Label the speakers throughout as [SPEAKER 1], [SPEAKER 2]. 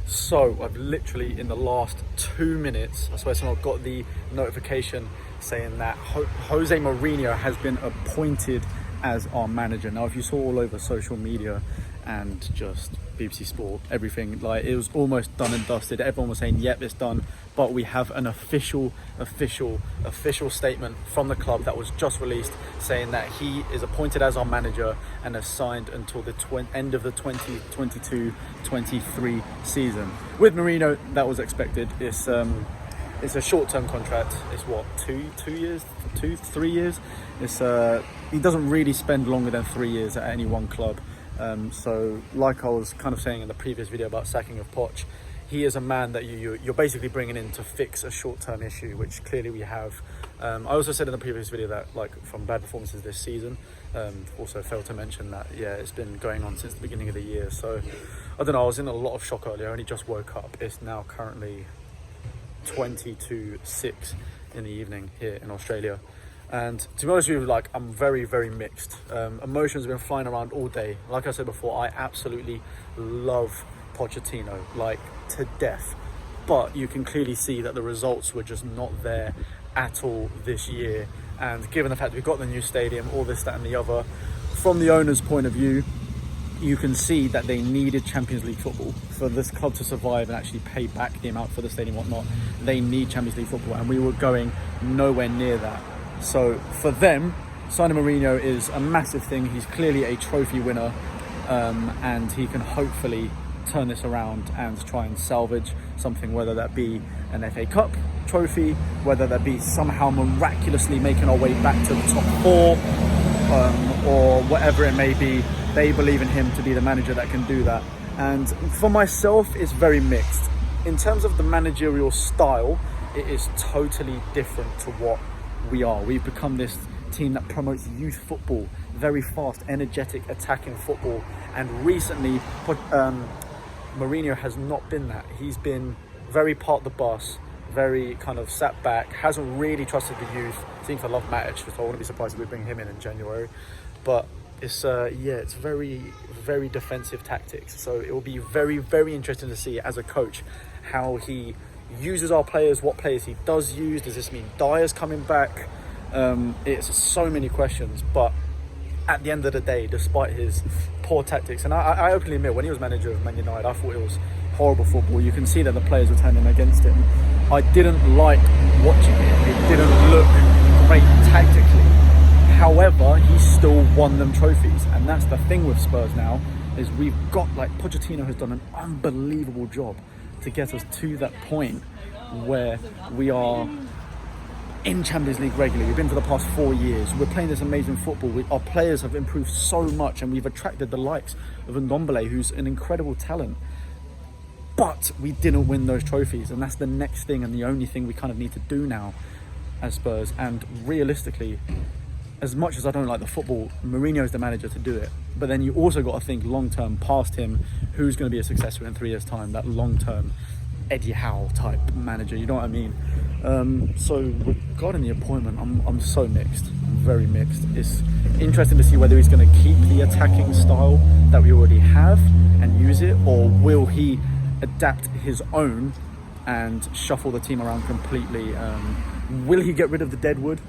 [SPEAKER 1] So I've literally, in the last 2 minutes, I swear someone got the notification saying that Jose Mourinho has been appointed as our manager. Now, if you saw all over social media and just BBC Sport, everything, like, it was almost done and dusted. Everyone was saying, yep, it's done. But we have an official statement from the club that was just released saying that he is appointed as our manager and has signed until the end of the 2022-23 season. With Mourinho, that was expected. It's a short-term contract. It's what, 3 years? It's he doesn't really spend longer than 3 years at any one club. So like I was kind of saying in the previous video about sacking of Poch, he is a man that you're basically bringing in to fix a short-term issue, which clearly we have. I also said in the previous video that, like, from bad performances this season, also failed to mention that, yeah, it's been going on since the beginning of the year. So I don't know, I was in a lot of shock earlier. I only just woke up. It's now currently 20 to 6 in the evening here in Australia. And to be honest with you, like, I'm very, very mixed. Emotions have been flying around all day. Like I said before, I absolutely love Pochettino, like, to death. But you can clearly see that the results were just not there at all this year. And given the fact we've got the new stadium, all this, that and the other, from the owner's point of view, you can see that they needed Champions League football for this club to survive and actually pay back the amount for the stadium and whatnot. They need Champions League football, and we were going nowhere near that. So for them, signing Mourinho is a massive thing. He's clearly a trophy winner, and he can hopefully turn this around and try and salvage something, whether that be an FA Cup trophy, whether that be somehow miraculously making our way back to the top 4, or whatever it may be. They believe in him to be the manager that can do that. And for myself, it's very mixed. In terms of the managerial style, it is totally different to what we are. We've become this team that promotes youth football, very fast, energetic, attacking football. And recently, Mourinho has not been that. He's been very part of the bus, very kind of sat back, hasn't really trusted the youth. Seems to love Matic, so I wouldn't be surprised if we bring him in January. But it's it's very, very defensive tactics. So it will be very, very interesting to see as a coach how he uses our players, what players he does use. Does this mean Dyer's coming back? It's so many questions. But at the end of the day, despite his poor tactics, and I openly admit, when he was manager of Man United, I thought it was horrible football. You can see that the players were turning against him. I didn't like watching it. It didn't look great tactically. However, he still won them trophies, and that's the thing with Spurs now, is we've got, like, Pochettino has done an unbelievable job to get us to that point where we are in Champions League regularly. We've been for the past 4 years. We're playing this amazing football. Our players have improved so much, and we've attracted the likes of Ndombele, who's an incredible talent. But we didn't win those trophies, and that's the next thing and the only thing we kind of need to do now as Spurs. And realistically, as much as I don't like the football, Mourinho is the manager to do it. But then you also got to think long-term past him, who's going to be a successor in 3 years' time, that long-term Eddie Howe type manager, you know what I mean? So regarding the appointment, I'm so mixed. I'm very mixed. It's interesting to see whether he's going to keep the attacking style that we already have and use it, or will he adapt his own and shuffle the team around completely. Will he get rid of the deadwood,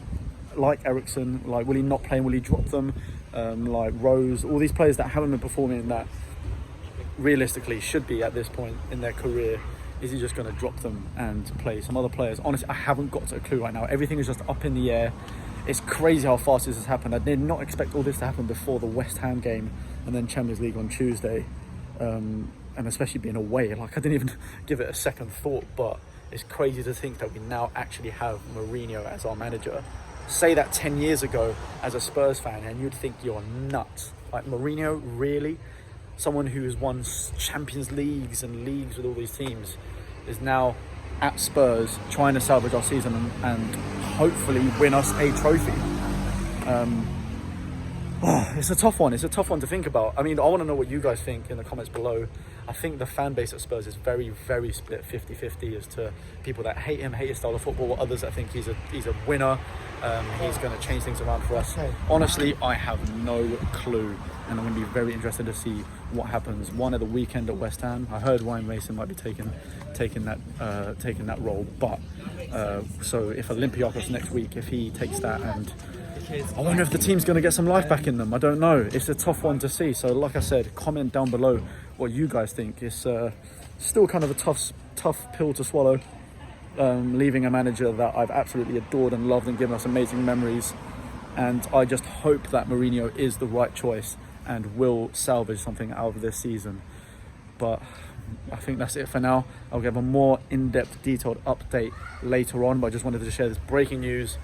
[SPEAKER 1] like Eriksen? Like, will he not play? Will he drop them? Like Rose, all these players that haven't been performing, that realistically should be at this point in their career. Is he just going to drop them and play some other players? Honestly, I haven't got a clue right now. Everything is just up in the air. It's crazy how fast this has happened. I did not expect all this to happen before the West Ham game and then Champions League on Tuesday. And especially being away, like, I didn't even give it a second thought. But it's crazy to think that we now actually have Mourinho as our manager. Say that 10 years ago as a Spurs fan, and you'd think you're nuts. Like, Mourinho, really? Someone who has won Champions Leagues and leagues with all these teams is now at Spurs trying to salvage our season and hopefully win us a trophy. It's a tough one. It's a tough one to think about. I mean, I want to know what you guys think in the comments below. I think the fan base at Spurs is very, very split 50-50 as to people that hate him, hate his style of football, others that think he's a winner he's going to change things around for us. Honestly, I have no clue, and I'm going to be very interested to see what happens. One at the weekend at West Ham. I heard Ryan Mason might be taking that role, but so if Olympiacos next week, if he takes that, and I wonder if the team's going to get some life back in them. I don't know. It's a tough one to see. So like I said, comment down below what you guys think. It's still kind of a tough pill to swallow, leaving a manager that I've absolutely adored and loved and given us amazing memories. And I just hope that Mourinho is the right choice and will salvage something out of this season. But I think that's it for now. I'll give a more in-depth, detailed update later on, but I just wanted to share this breaking news.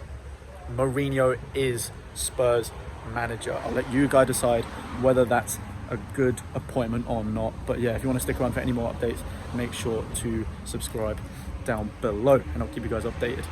[SPEAKER 1] Mourinho is Spurs manager. I'll let you guys decide whether that's a good appointment or not. But yeah, if you want to stick around for any more updates, make sure to subscribe down below and I'll keep you guys updated.